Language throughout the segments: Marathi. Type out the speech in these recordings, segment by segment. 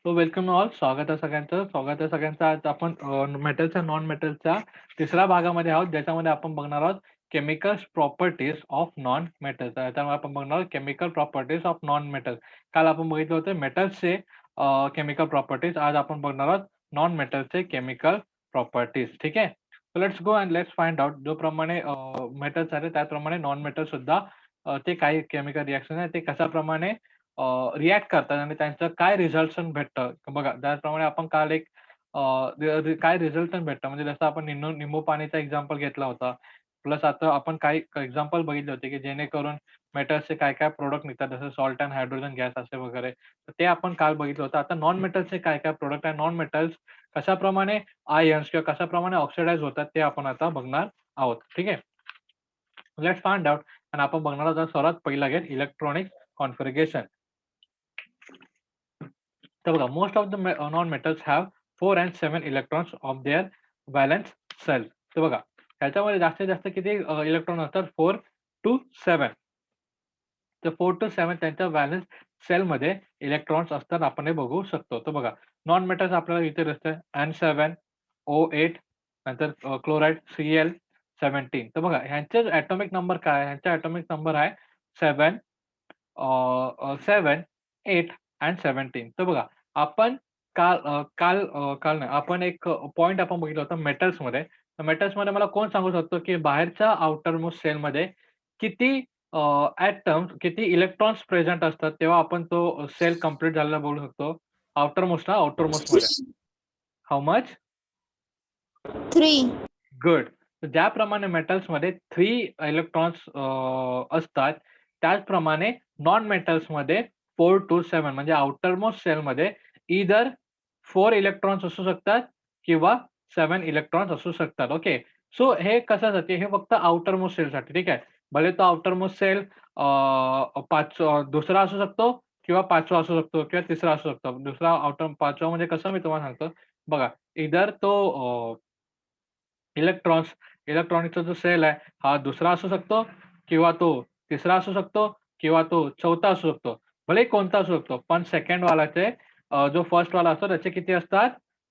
So welcome all. स्वागत आहे सगळ्यांचं. आज आपण मेटलच्या नॉन मेटलच्या तिसऱ्या भागामध्ये आहोत, ज्याच्यामध्ये आपण बघणार आहोत chemical properties of non metals. त्याच्यामुळे आपण बघणार आहोत chemical properties of non metal. काल आपण बघितलं होतं मेटल्सचे केमिकल प्रॉपर्टीज. आज आपण बघणार आहोत नॉन मेटलचे केमिकल प्रॉपर्टीज. ठीक आहे. So let's go and let's find out. जो प्रमाणे मेटल्स आहे त्याचप्रमाणे नॉन मेटल सुद्धा ते काही केमिकल रिएक्शन आहे ते कशाप्रमाणे रिएक्ट करतात आणि त्यांचं काय रिझल्टन भेटतं. बघा त्याचप्रमाणे आपण काल एक काय रिझल्टन भेटतं म्हणजे जसं आपण निंबू पाणीचा एक्झाम्पल घेतला होता. प्लस आता आपण काही एक्झाम्पल बघितले होते, की जेणेकरून मेटल्सचे काय-काय प्रॉडक्ट निघतात, जसं सॉल्ट एंड हायड्रोजन गॅस असे वगैरे. तर ते आपण काल बघितलं होतं. आता नॉन मेटल्सचे काय-काय प्रॉडक्ट आहे, नॉन मेटल्स कशाप्रमाणे आयन्स किंवा कशाप्रमाणे ऑक्सिडाइज होतात ते आपण आता बघणार आहोत. ठीक आहे. Let's find out. आणि आपण बघणार आहोत सर्वात पहिला घेत इलेक्ट्रॉनिक कॉन्फिगरेशन. तर बघा most of the non metals have 4 and 7 electrons of their valence shell. तर बघा ह्याच्यामध्ये जास्तीत जास्त किती इलेक्ट्रॉन असतात? 4 टू 7. तर 4 टू 7 त्यांच्या व्हॅलन्स सेलमध्ये इलेक्ट्रॉन्स असतात आपण हे बघू शकतो. तर बघा नॉन मेटल्स आपल्याला इथे दिसतंय N7, O8 नंतर क्लोराईड Cl17. तर बघा ह्यांचे ॲटॉमिक नंबर काय आहे? ह्यांचा ॲटॉमिक नंबर आहे 7 7, 8 अँड 17. तर बघा आपण काल नाही आपण एक पॉइंट आपण बघितला होता मेटल्समध्ये. तर मेटल्समध्ये मला कोण सांगू शकतो, की बाहेरच्या आउटर मोस्ट सेलमध्ये किती किती इलेक्ट्रॉन्स प्रेझेंट असतात, तेव्हा आपण तो सेल कंप्लीट झालेला बोलू शकतो. आउटर मोस्ट आउटर मोस्टमध्ये. How much? 3. गुड. तर ज्याप्रमाणे मेटल्समध्ये 3 इलेक्ट्रॉन्स असतात, त्याचप्रमाणे नॉन मेटल्समध्ये 4 टू 7 म्हणजे आउटर मोस्ट सेलमध्ये ईदर 4 इलेक्ट्रॉन्स असू शकतात किंवा 7 इलेक्ट्रॉन्स असू शकतात. ओके. सो हे कशासाठी? हे फक्त आउटर मोस्ट सेलसाठी. ठीक आहे. भले तो आउटर मोस्ट सेल दुसरा असू शकतो किंवा 5वा असू शकतो किंवा तिसरा असू शकतो. दुसरा 5वा म्हणजे कसं मी तुम्हाला सांगतो. बघा ईदर तो इलेक्ट्रॉनिकचा जो सेल आहे, हा दुसरा असू शकतो किंवा तो तिसरा असू शकतो किंवा तो चौथा असू शकतो. भलेही कोणता असू शकतो. पण सेकंड वालाचे जो फर्स्ट वाला असतो त्याचे किती असतात?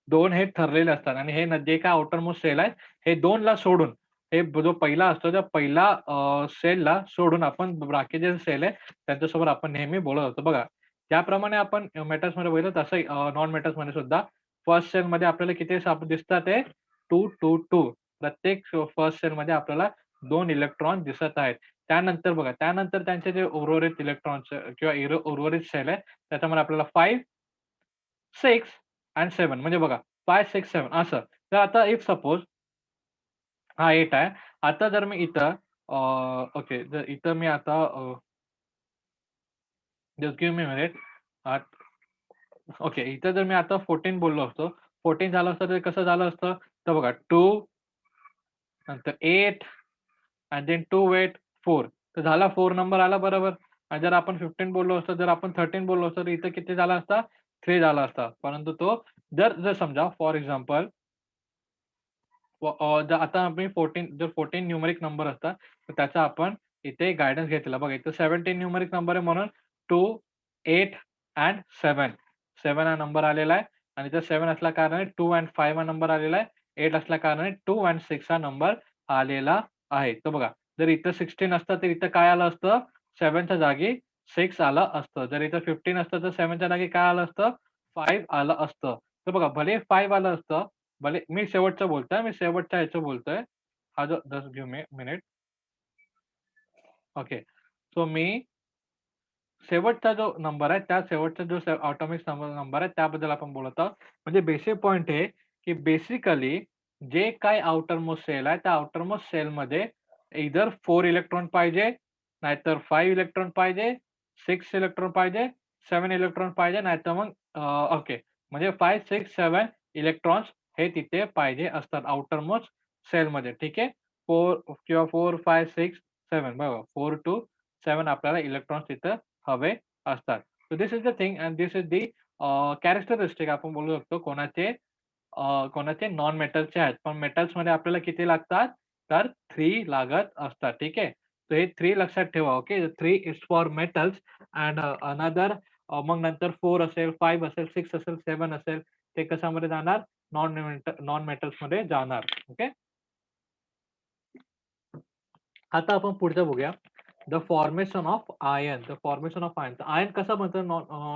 2 हे ठरलेले असतात आणि हे जे काही आउटर मोस्ट सेल आहे, हे 2 ला सोडून हे जो पहिला असतो त्या पहिला सेलला सोडून आपण बाकीचे सेल आहे त्यांच्यासोबत आपण नेहमी बोलत होतो. बघा, ज्याप्रमाणे आपण मेटल्समध्ये बघितलं तसं नॉन मेटल्समध्ये सुद्धा फर्स्ट सेलमध्ये आपल्याला किती दिसतात ते 2, 2, 2. प्रत्येक फर्स्ट सेलमध्ये आपल्याला 2 इलेक्ट्रॉन दिसत आहेत. त्यानंतर बघा, त्यानंतर त्यांचे जे उर्वरित इलेक्ट्रॉन्स किंवा उर्वरित सेल आहे, त्याच्यामध्ये आपल्याला 5, 6 आणि 7 म्हणजे बघा 5, 6, 7 असं. तर आता इफ सपोज हा 8 आहे. आता जर मी इथं ओके, जर इथं मी आता just give me a minute. Okay, इथं जर मी आता 14 बोललो असतो, 14 झालं असतं तर कसं झालं असतं? तर बघा 2 नंतर 8 आणि देन 2 वेट 4. तर झाला 4 नंबर आला बरोबर. आणि जर आपण 15 बोललो असतो, जर आपण 13 बोललो असतो, तर इथं किती झाला असता? 3 झाला असता. परंतु तो जर जर समजा फॉर एक्झाम्पल जर आता आम्ही 14 जर 14 न्यूमेरिक नंबर असतात, तर त्याचा आपण इथे गाईडन्स घेतलेला. बघा इथं 17 न्यूमेरिक नंबर आहे म्हणून 2, 8 अँड 7. 7 हा नंबर आलेला आहे आणि इथं 7 असल्या कारणाने 2 अँड 5 हा नंबर आलेला आहे. 8 असल्या कारणाने 2 अँड 6 हा नंबर आलेला आहे. तर बघा, जर इथं 16 असतं, तर इथं काय आलं असतं? 7 च्या जागी 6 आलं असतं. जर इथं 15 असतं, तर 7 च्या जागी काय आलं असतं? 5 आलं असतं. तर बघा, भले 5 आलं असतं, भले मी शेवटचं बोलतोय, मी शेवटच्या ह्याचं बोलतोय. हा जो just give me minute. Okay. So मी शेवटचा जो नंबर आहे, त्या शेवटचा जो एटॉमिक नंबर आहे, त्याबद्दल आपण बोलत आहोत. म्हणजे बेसिक पॉइंट हे, की बेसिकली जे काही आउटर मोस्ट सेल आहे, त्या आउटर मोस्ट सेलमध्ये इदर 4 इलेक्ट्रॉन पाहिजे, नाहीतर 5 इलेक्ट्रॉन पाहिजे, 6 इलेक्ट्रॉन पाहिजे, 7 इलेक्ट्रॉन पाहिजे, नाहीतर मग ओके. म्हणजे 5, 6, 7 इलेक्ट्रॉन्स हे तिथे पाहिजे असतात आउटर मोस्ट सेलमध्ये. ठीक आहे. 4 किंवा 4, 5, 6, 7 बघा 4 टू 7 आपल्याला इलेक्ट्रॉन्स तिथं हवे असतात. So this is the thing and this is the characteristic आपण बोलू शकतो कोणाचे नॉन मेटलचे आहेत. पण मेटल्समध्ये आपल्याला किती लागतात? तर 3 लागत असतात. ठीक आहे. तर हे 3 लक्षात ठेवा. Okay. 3 is for metals and another मग नंतर 4 असेल, 5 असेल, 6 असेल, 7 असेल, ते कशामध्ये जाणार? नॉन मेटल्समध्ये जाणार. ओके. आता आपण पुढचं बघूया. The formation of iron. The formation of iron. Iron कसं बनतं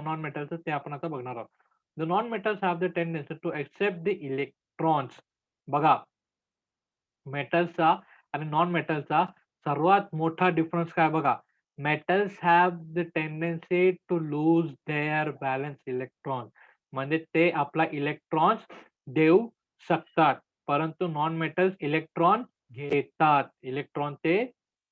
नॉन मेटलचं ते आपण आता बघणार आहोत. The non metals have the tendency to accept the electrons. बघा, मेटल्सचा आणि नॉन मेटलचा सर्वात मोठा डिफरन्स काय बघा. Metals have the tendency to lose their balance electron. म्हणजे ते आपला इलेक्ट्रॉन्स देऊ शकतात. परंतु नॉन मेटल्स इलेक्ट्रॉन घेतात. इलेक्ट्रॉन ते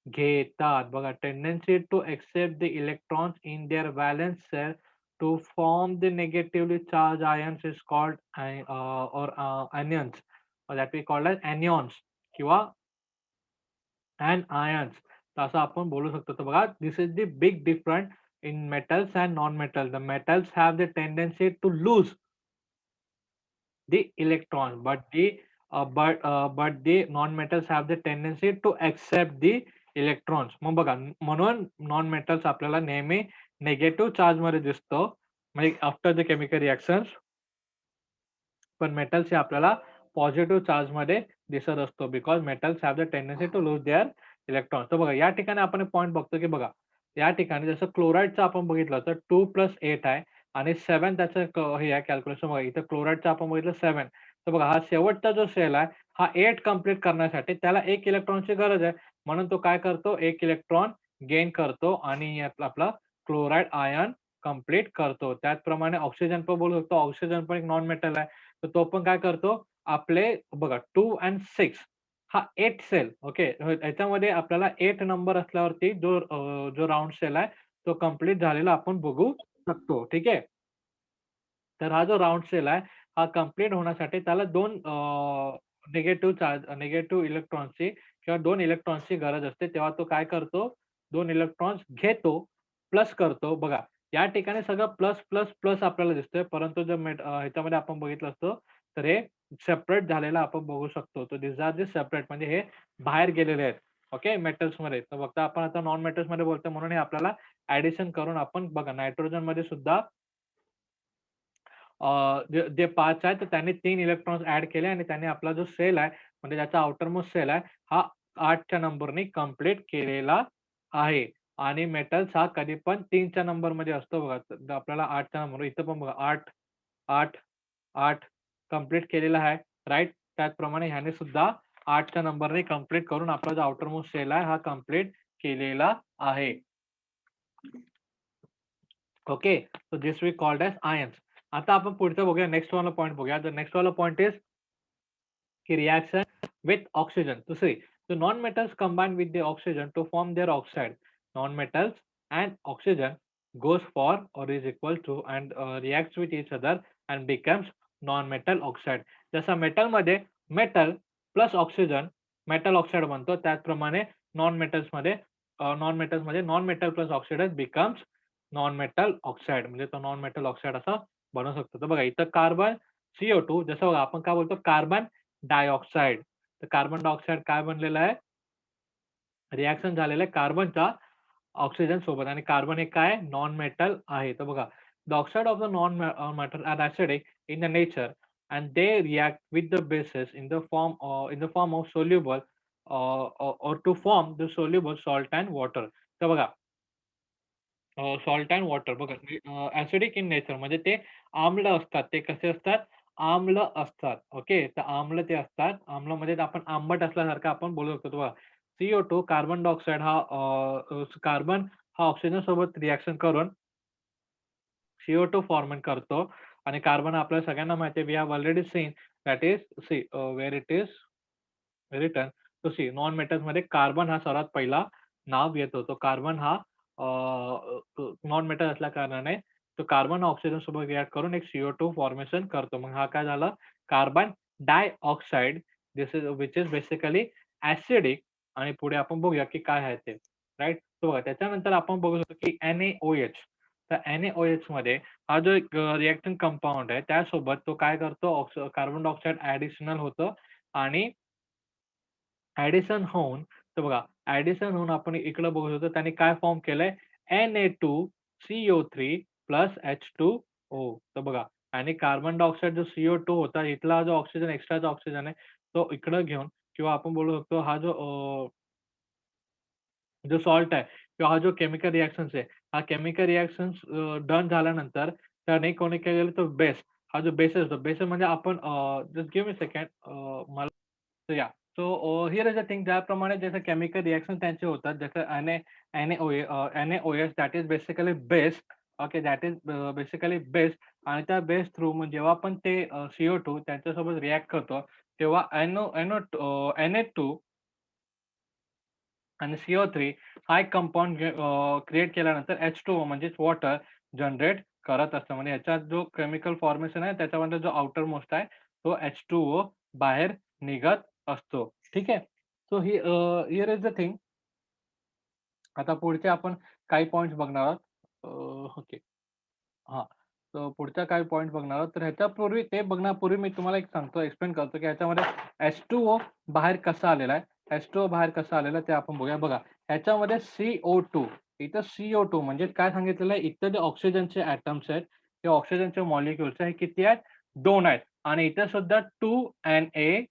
घेतात. बघा, tendency to accept the electrons in their valence shell to form the negatively charged ions is called और anions that we called as anions किंवा अँड आयन्स. तर असं आपण बोलू शकतो. तर बघा, this is the big difference in metals and non metals. The metals have the tendency to lose the electron, but the non-metals have the tendency to accept the electrons. मग बघा, म्हणून नॉन मेटल्स आपल्याला नेहमी निगेटिव्ह चार्ज मध्ये दिसतो, म्हणजे आफ्टर द केमिकल रिएक्शन्स. पण मेटल्स हे आपल्याला पॉझिटिव्ह चार्ज मध्ये दिसत असतो, because metals have the tendency to lose their electron. तर बघा, या ठिकाणी आपण पॉईंट बघतो की बघा, या ठिकाणी जसं क्लोराईडचं आपण बघितलं तर 2+8 आहे आणि 7 त्याचं हे आहे कॅल्क्युलेशन. बघा, इथं क्लोराईडचं आपण बघितलं 7. तर बघा, हा शेवटचा जो सेल आहे हा 8 कंप्लीट करण्यासाठी त्याला 1 इलेक्ट्रॉनची गरज आहे. म्हणून तो काय करतो, 1 इलेक्ट्रॉन गेन करतो आणि यात आपला क्लोराईड आयन कंप्लीट करतो. त्याचप्रमाणे ऑक्सिजन पण बोलू शकतो. ऑक्सिजन पण एक नॉन मेटल आहे. तर तो पण काय करतो, आपले बघा 2 आणि 6 हा 8 सेल. ओके. याच्यामध्ये आपल्याला 8 नंबर असल्यावरती जो राउंड सेल आहे तो कंप्लीट झालेला आपण बघू शकतो. ठीक आहे. तर हा जो राउंड सेल आहे हा कंप्लीट होण्यासाठी त्याला 2 निगेटिव्ह इलेक्ट्रॉन्सची किंवा 2 इलेक्ट्रॉन्सची गरज असते. तेव्हा तो काय करतो, 2 इलेक्ट्रॉन्स घेतो, प्लस करतो. बघा, या ठिकाणी सगळं प्लस, प्लस, प्लस आपल्याला दिसतंय. परंतु जर ह्याच्यामध्ये आपण बघितलं असतं, तर हे सेपरेट झालेलं आपण बघू शकतो. तर दिस आर दी सेपरेट, म्हणजे हे बाहेर गेलेले आहेत. ओके, मेटल्समध्ये. तर फक्त आपण आता नॉन मेटल्समध्ये बोलतोय म्हणून हे आपल्याला ॲडिशन करून आपण बघा नायट्रोजनमध्ये सुद्धा जे जे 5 आहेत, तर त्यांनी 3 इलेक्ट्रॉन्स ॲड केले आणि त्यांनी आपला जो सेल आहे, म्हणजे त्याचा आउटरमोस्ट सेल आहे, हा 8च्या नंबरनी कंप्लीट केलेला आहे. आणि मेटल्स हा कधी पण 3च्या नंबरमध्ये असतो बघा. तर आपल्याला 8च्या नंबर इथं पण बघा 8, 8, 8 कंप्लीट केलेला आहे, राइट? त्याचप्रमाणे ह्याने सुद्धा 8च्या नंबरने कंप्लीट करून आपला जो आउटरमोस्ट सेल आहे, हा कंप्लीट केलेला आहे. Okay. So this we called as ions. आता आपण पुढचं बघूया, नेक्स्ट वाला पॉइंट बघूया. द नेक्स्ट वाला पॉइंट इज की reaction with oxygen. So see, the non-metals combine with the oxygen to form their oxide. Non-metals and oxygen goes for or is equal to and reacts with each other and becomes non-metal oxide. जसा मेटल मध्ये metal plus oxygen metal oxide बनतो, त्याचप्रमाणे नॉन मेटल्स मध्ये non metal plus oxidise becomes non metal oxide. म्हणजे तो नॉन मेटल ऑक्साइड असा बनू शकतो. तर बघा, इथं कार्बन CO2, जसं बघा आपण काय बोलतो, कार्बन डायऑक्साइड. तर कार्बन डायऑक्साइड काय बनलेलं आहे, रिएक्शन झालेलं आहे कार्बनचा ऑक्सिजन सोबत आणि कार्बन एक काय नॉन मेटल आहे. तर बघा, the oxide of the non metal are acidic in the nature and they react with the bases in the form of soluble or to form the soluble salt and water. तर बघा, सॉल्ट अँड वॉटर बघा, ॲसिडिक इन नेचर म्हणजे ते आम्ल असतात. ते कसे असतात? आम्ल असतात. ओके. तर आम्ल ते असतात. आम्ल म्हणजे आपण आंबट असल्यासारखं आपण बोलू शकतो. बघा, CO2 कार्बन डायऑक्साइड हा कार्बन हा ऑक्सिजन सोबत रिएक्शन करून CO2 फॉर्मेट करतो आणि कार्बन आपल्याला सगळ्यांना माहिती आहे, we have already seen that is see where it is return to see non मेटल्समध्ये कार्बन हा सर्वात पहिला नाव येतो. तो कार्बन हा नॉन मेटल असल्या कारणाने तो कार्बन ऑक्सिजन सोबत रिएक्ट करून एक CO2 फॉर्मेशन करतो. मग हा काय झाला? Carbon dioxide. This is which is basically acidic. आणि पुढे आपण बघूया की काय आहे ते, राइट? तर बघा, त्याच्यानंतर आपण बघू शकतो की NaOH. तर NaOH मध्ये हा जो एक रिएक्टिंग कंपाउंड आहे, त्यासोबत तो काय करतो, कार्बन डायऑक्साइड ॲडिशनल होतं आणि ॲडिशन होऊन, तर बघा, ॲडिशन होऊन आपण इकडं बघू शकतो त्याने काय फॉर्म केलंय, Na2CO3 प्लस H2O. तर बघा आणि कार्बन डायऑक्साईड जो CO2 होता, इथला जो ऑक्सिजन एक्स्ट्राचा ऑक्सिजन आहे, तो इकडं घेऊन किंवा आपण बोलू शकतो हा जो सॉल्ट आहे किंवा हा जो केमिकल रिएक्शन्स आहे, हा केमिकल रिएक्शन्स डन झाल्यानंतर त्याने कोणी काय केलं तर बेस, हा जो बेस असतो, बेस म्हणजे आपण जस्ट गिव्ह मी सेकंड मला या so here is the thing ज्याप्रमाणे जसं केमिकल रिएक्शन त्यांचे होतात जसं NaOH that is basically base. Okay that is basically base आणि त्या बेस थ्रू मग जेव्हा आपण ते CO2 त्यांच्यासोबत रिएक्ट करतो तेव्हा Na2 आणि CO3 हा एक कंपाउंड क्रिएट केल्यानंतर H2O म्हणजेच वॉटर जनरेट करत असतं. म्हणजे ह्याच्यात जो केमिकल फॉर्मेशन आहे त्याच्यामध्ये जो आउटर मोस्ट आहे तो H2O बाहेर निघत असतो. ठीक आहे. So here is the thing. आता पुढचे आपण काही पॉइंट्स बघणार आहोत. ओके. हां. तर पुढच्या काही पॉइंट बघणार आहोत. तर ह्याच्यापूर्वी ते बघण्यापूर्वी मी तुम्हाला एक सांगतो, एक्सप्लेन करतो, की ह्याच्यामध्ये H2O बाहेर कसा आलेला आहे. H2O बाहेर कसा आलेला आहे ते आपण बघूया. बघा, ह्याच्यामध्ये CO2 इथं CO2 म्हणजे काय सांगितलेलं आहे, इथं जे ऑक्सिजनचे ॲटम्स आहेत, ते ऑक्सिजनचे मॉलिक्युल्स आहेत, किती आहेत? 2 आहेत आणि इथे सुद्धा 2NaOH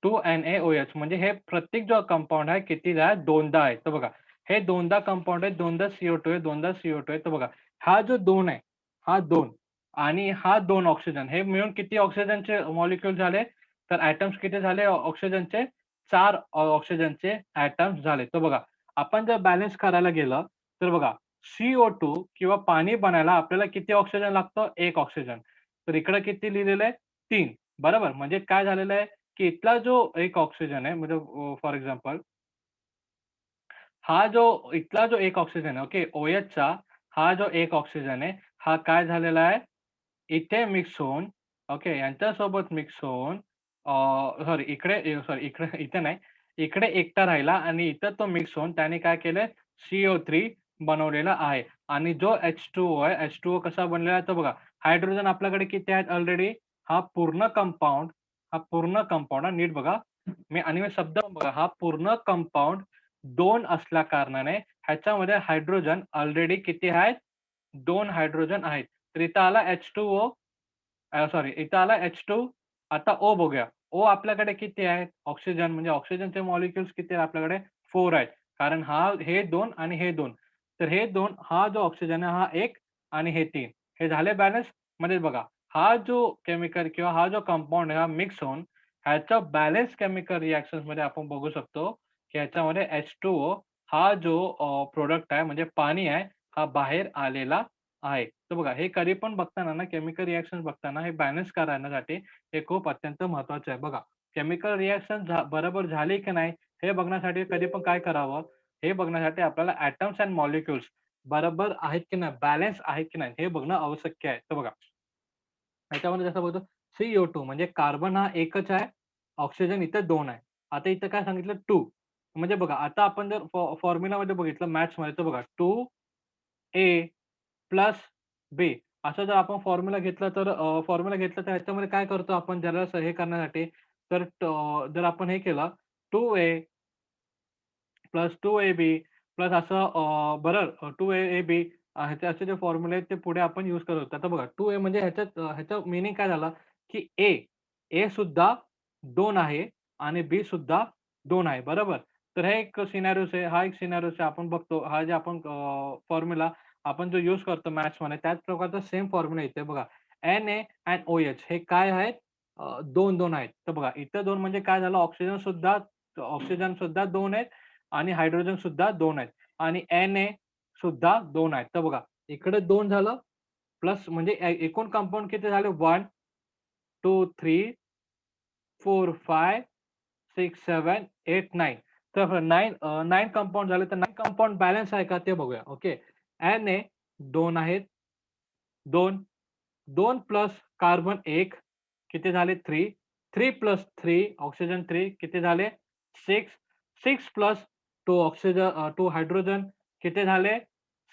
2NaOH म्हणजे हे प्रत्येक जो कंपाउंड आहे कितीदा आहे? दोनदा आहे. तर बघा हे दोनदा कंपाउंड आहे, दोनदा CO2 आहे, दोनदा CO2 आहे. तर बघा हा जो 2 आहे, हा 2 आणि हा 2 ऑक्सिजन हे मिळून किती ऑक्सिजनचे मॉलिक्युल झाले? तर ॲटम्स किती झाले ऑक्सिजनचे? 4 ऑक्सिजनचे ॲटम्स झाले. तर बघा आपण जर बॅलन्स करायला गेलं, तर बघा CO2 किंवा पाणी बनायला आपल्याला किती ऑक्सिजन लागतं? 1 ऑक्सिजन. तर इकडे किती लिहिलेलं आहे? 3 बरोबर. म्हणजे काय झालेलं आहे? की इथला जो एक ऑक्सिजन आहे म्हणजे फॉर एक्झाम्पल हा जो इथला जो एक ऑक्सिजन आहे ओके OHचा हा जो एक ऑक्सिजन आहे, हा काय झालेला आहे? इथे मिक्स होऊन ओके यांच्यासोबत मिक्स होऊन सॉरी इकडे इथे नाही. इकडे एकटा राहिला आणि इथं तो मिक्स होऊन त्याने काय केलंय CO3 बनवलेला आहे आणि जो H2O आहे, H2O कसा बनलेला आहे तर बघा हायड्रोजन आपल्याकडे किती आहेत ऑलरेडी हा पूर्ण कंपाउंड नीट बघा. मी शब्द बघा हा पूर्ण कंपाउंड 2 असल्या कारणाने ह्याच्यामध्ये हायड्रोजन ऑलरेडी किती आहेत? 2 हायड्रोजन आहेत. तर इथं आला H2O सॉरी इथं आला H2 आता O बघूया. O आपल्याकडे किती आहेत? ऑक्सिजन म्हणजे ऑक्सिजनचे मॉलिक्युल्स किती आहेत आपल्याकडे? 4 आहेत. कारण हे 2 आणि हे 2. तर हे 2 हा जो ऑक्सिजन आहे हा 1 आणि हे 3 हे झाले बॅलन्स. म्हणजे बघा हा जो केमिकल किंवा हा जो कंपाउंड आहे हा मिक्स होऊन ह्याच्या बॅलन्स केमिकल रिएक्शन्समध्ये आपण बघू शकतो, की ह्याच्यामध्ये H2O हा जो प्रॉडक्ट आहे म्हणजे पाणी आहे, हा बाहेर आलेला आहे. तर बघा हे कधी पण बघताना ना केमिकल रिएक्शन्स बघताना हे बॅलन्स करण्यासाठी हे खूप अत्यंत महत्त्वाचं आहे. बघा केमिकल रिएक्शन बरोबर झाली की नाही हे बघण्यासाठी कधी पण काय करावं, हे बघण्यासाठी आपल्याला एटम्स एंड मॉलिक्युल्स बरोबर आहेत की नाही, बॅलन्स आहेत की नाही हे बघणं आवश्यक आहे. तर बघा ह्याच्यामध्ये जसं बघतो CO2 म्हणजे कार्बन हा एकच आहे, ऑक्सिजन इथे 2 आहे. आता इथं काय सांगितलं 2 म्हणजे बघा आता आपण जर फॉर्म्युलामध्ये बघितलं मॅथ्समध्ये तर बघा 2A प्लस बी असं जर आपण फॉर्म्युला घेतला तर ह्याच्यामध्ये काय करतो आपण जरा हे करण्यासाठी तर जर आपण हे केलं 2A प्लस 2AB प्लस असं बरं 2AB ह्याचे असे जे फॉर्म्युले आहेत ते पुढे आपण यूज करत होतो. आता बघा 2A म्हणजे ह्याचं मीनिंग काय झालं, की A सुद्धा 2 आहे आणि B सुद्धा 2 आहे. बरोबर? तर हे एक सिनारिओस आहे. हा एक सिनारिओस आहे. आपण बघतो हा जे आपण फॉर्म्युला आपण जो यूज करतो मॅथ्समध्ये त्याच प्रकारचा सेम फॉर्म्युला इथे बघा. Na एंड OH हे काय आहेत? 2-2 आहेत. तर बघा इथं 2 म्हणजे काय झालं ऑक्सिजन सुद्धा 2 आहेत आणि हायड्रोजन सुद्धा 2 आहेत आणि Na सुद्धा 2 आहेत. तर बघा इकडे 2 झालं प्लस म्हणजे एकूण कंपाउंड किती झाले 1, 2, 3, 4, 5, 6, 7, 8, 9 तर 9 कंपाउंड झाले तर 9 कंपाउंड बॅलन्स आहे का ते बघूया. ओके. Na 2 आहेत. 2, 2 प्लस कार्बन 1 किती झाले 3, 3 प्लस 3 ऑक्सिजन 3 किती झाले 6, 6 प्लस 2 हायड्रोजन किती झाले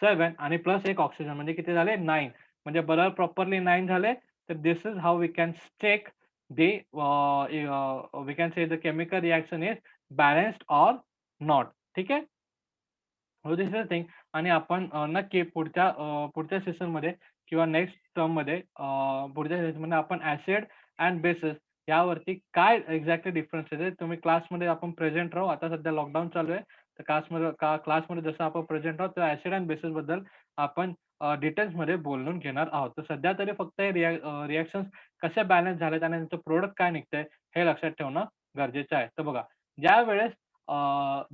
7 आणि प्लस 1 ऑक्सिजन म्हणजे किती झाले 9 म्हणजे बरोबर प्रॉपरली 9 झाले. तर this is how we can check the we can say the chemical reaction is balanced or not. ठीक आहे. हो, दिस इज द थिंग. आणि आपण नक्की पुढच्या सेशनमध्ये किंवा नेक्स्ट टर्ममध्ये पुढच्या सेशनमध्ये आपण ॲसिड अँड बेसिस यावरती काय एक्झॅक्टली डिफरन्सेस आहे तुम्ही क्लासमध्ये आपण प्रेझेंट राहू. आता सध्या लॉकडाऊन चालू आहे. तर क्लासमध्ये जसं आपण प्रेझेंट राहू, तर ॲसिड अँड बेसिसबद्दल आपण डिटेल्समध्ये बोलून घेणार आहोत. तर सध्या तरी फक्त हे रिएक्शन्स कसे बॅलन्स झालेत आणि त्यांचं प्रॉडक्ट काय निघतंय हे लक्षात ठेवणं गरजेचं आहे. तर बघा, ज्यावेळेस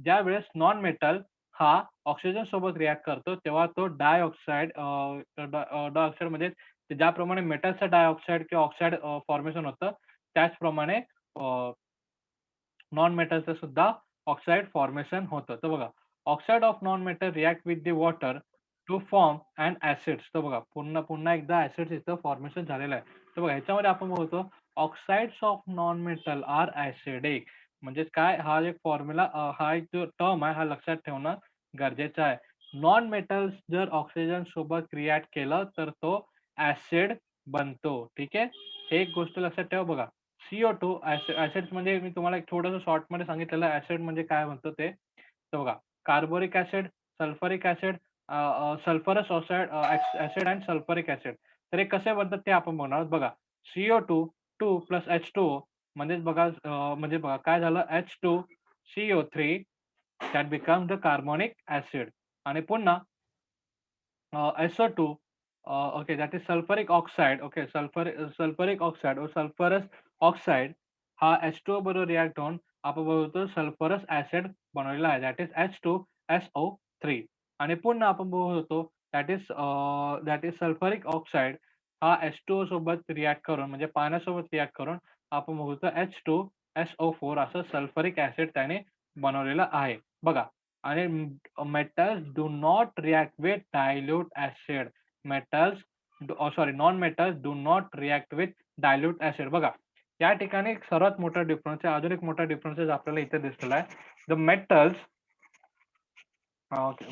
ज्यावेळेस नॉन मेटल हा ऑक्सिजन सोबत रिएक्ट करतो, तेव्हा तो डायऑक्साईड म्हणजे ज्याप्रमाणे मेटलचं डायऑक्साईड किंवा ऑक्साईड फॉर्मेशन होतं, त्याचप्रमाणे नॉन मेटलचं सुद्धा ऑक्साईड फॉर्मेशन होतं. तर बघा, oxide of non metal react with the water to form and acids. तर बघा, पुन्हा एकदा ॲसिड्स इथं फॉर्मेशन झालेलं आहे. तर बघा, ह्याच्यामध्ये आपण बोलतो oxides of non metal are acidic. म्हणजेच काय, हा एक फॉर्म्युला हा एक जो टर्म आहे, हा लक्षात ठेवणं गरजेचं आहे. नॉन मेटल्स जर ऑक्सिजन सोबत रिएक्ट केलं, तर तो ॲसिड बनतो. ठीक आहे. हे एक गोष्ट लक्षात ठेवा बघा. CO2 ॲसिड्स म्हणजे मी तुम्हाला एक थोडंसं शॉर्टमध्ये सांगितलेलं ॲसिड म्हणजे काय म्हणतो ते. तर बघा, carbonic acid, sulphuric acid, sulphurous oxide acid and sulphuric acid. तर हे कसे बनतात ते आपण बघणार आहोत. बघा, CO2 2 प्लस H2O म्हणजेच बघा म्हणजे बघा काय झालं H2CO3 that becomes the carbonic acid आणि पुन्हा SO2 okay that is sulphuric oxide okay sulphuric oxide sulphurous oxide हा H2O बरोबर रिएक्ट होऊन आपण बोलतो सल्फरस ॲसिड बनवलेला आहे दॅट इज H2SO3 आणि पुन्हा आपण बोलतो दॅट इज सल्फ्युरिक ऑक्साईड हा H2O सोबत रिएक्ट करून म्हणजे पाण्यासोबत रिएक्ट करून आपण बोलतो H2SO4 असं सल्फ्युरिक ॲसिड त्याने बनवलेलं आहे. बघा आणि metals do not react with dilute acid. Non-metals do not react with dilute acid. बघा, या ठिकाणी एक सर्वात मोठा डिफरन्स आहे. अजून एक मोठा डिफरन्स आपल्याला इथे दिसलेला आहे. The metals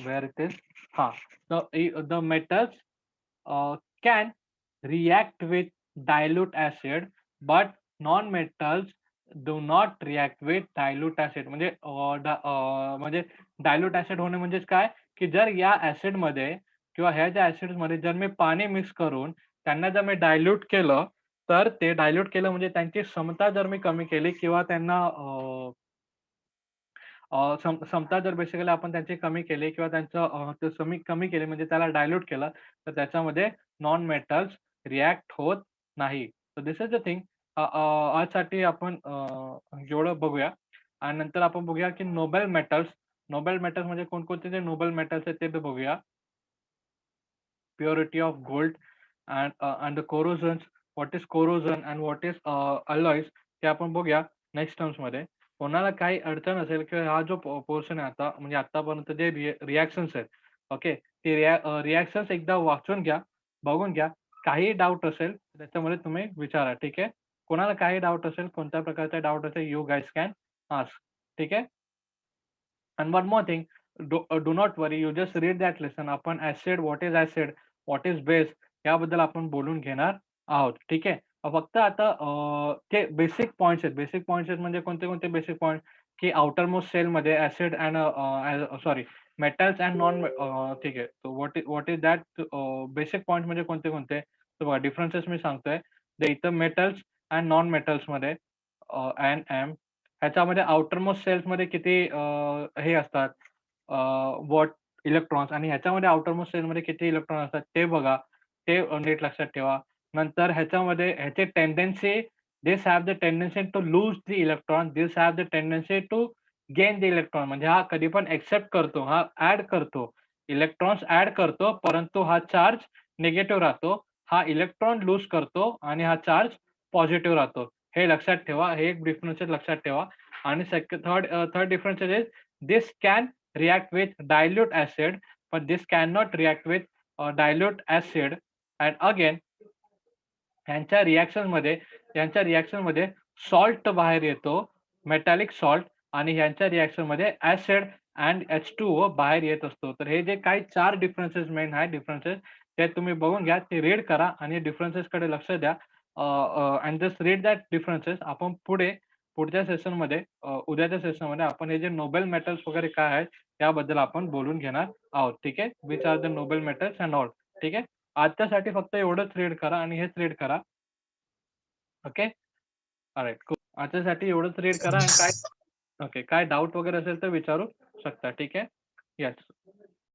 where it is हां. The metals can react with dilute acid, but non-metals do not react with dilute acid. म्हणजे डायल्यूट ॲसिड होणे म्हणजेच काय, की जर या ॲसिडमध्ये किंवा ह्या ज्या ॲसिड्समध्ये जर मी पाणी मिक्स करून त्यांना जर मी डायल्यूट केलं, तर ते डायल्यूट केलं म्हणजे त्यांची क्षमता जर मी कमी केली किंवा त्यांना क्षमता जर बेसिकली आपण त्यांची कमी केली किंवा त्यांचं ते कमी केली म्हणजे त्याला डायल्यूट केलं, तर त्याच्यामध्ये नॉन मेटल्स रिएक्ट होत नाही. So this is the thing. आजसाठी आपण एवढं बघूया आणि नंतर आपण बघूया की नोबेल मेटल्स. नोबेल मेटल्स म्हणजे कोणकोणते जे नोबेल मेटल्स आहेत ते बी बघूया. Purity of gold and the corrosions. What is corrosion and what is alloys ते आपण बघूया नेक्स्ट टर्म्समध्ये. कोणाला काही अडचण असेल किंवा हा जो पोर्शन आहे आता म्हणजे आतापर्यंत जे रिएक्शन्स आहेत, ओके. ते रिएक्शन्स एकदा वाचून घ्या, बघून घ्या. काही डाउट असेल त्याच्यामध्ये तुम्ही विचारा. ठीक आहे. कोणाला काही डाउट असेल, कोणत्या प्रकारचा डाउट असेल, यू गाईज कॅन आस्क. ठीक आहे. And one more thing, do not worry, you just read that lesson. आपण acid, what is acid, what is base याबद्दल आपण बोलून घेणार आहोत. ठीक आहे. फक्त आता ते बेसिक पॉइंट्स आहेत. बेसिक पॉइंट्स आहेत म्हणजे कोणते बेसिक पॉइंट, की आउटर मोस्ट सेलमध्ये acid and sorry metals and non ठीक आहे. So what is that basic point म्हणजे कोणते? तर बघा डिफरन्सेस मी सांगतोय. इथं मेटल्स अँड नॉन मेटल्समध्ये एम ह्याच्यामध्ये आउटर मोस्ट सेल्समध्ये किती हे असतात वॉट इलेक्ट्रॉन्स आणि ह्याच्यामध्ये आउटर मोस्ट सेलमध्ये किती इलेक्ट्रॉन असतात ते बघा. ते नीट लक्षात ठेवा. नंतर ह्याच्यामध्ये ह्याची tendency, this have the tendency to lose the electron, this have the tendency to gain the electron. म्हणजे हा कधी पण एक्सेप्ट करतो, हा ॲड करतो. इलेक्ट्रॉन्स ॲड करतो, परंतु हा चार्ज निगेटिव्ह राहतो. हा इलेक्ट्रॉन लूज करतो आणि हा चार्ज पॉझिटिव्ह राहतो. हे लक्षात ठेवा. हे एक डिफरन्सेस लक्षात ठेवा. आणि third difference is this can react with dilute acid, but this cannot react with dilute acid. And again, यांच्या रिएक्शनमध्ये सॉल्ट बाहेर येतो, मेटॅलिक सॉल्ट आणि ह्यांच्या रिएक्शनमध्ये ॲसिड अँड H2O बाहेर येत असतो. तर हे जे काही 4 डिफरन्सेस मेन आहेत डिफरन्सेस ते तुम्ही बघून घ्या, ते रीड करा आणि डिफरन्सेसकडे लक्ष द्या. And just read that differences. आपण पुढच्या सेशनमध्ये उद्याच्या सेशनमध्ये आपण हे जे नोबेल मेटल्स वगैरे काय आहेत याबद्दल आपण बोलून घेणार आहोत. ठीक आहे. Which are the noble metals and all. ठीक आहे. आजच्यासाठी फक्त एवढंच रीड करा आणि हेच रीड करा. ओके. ऑलराइट. खूप आजच्यासाठी एवढंच रीड करा आणि काय ओके. काय डाउट वगैरे असेल तर विचारू शकता. ठीक आहे. येस.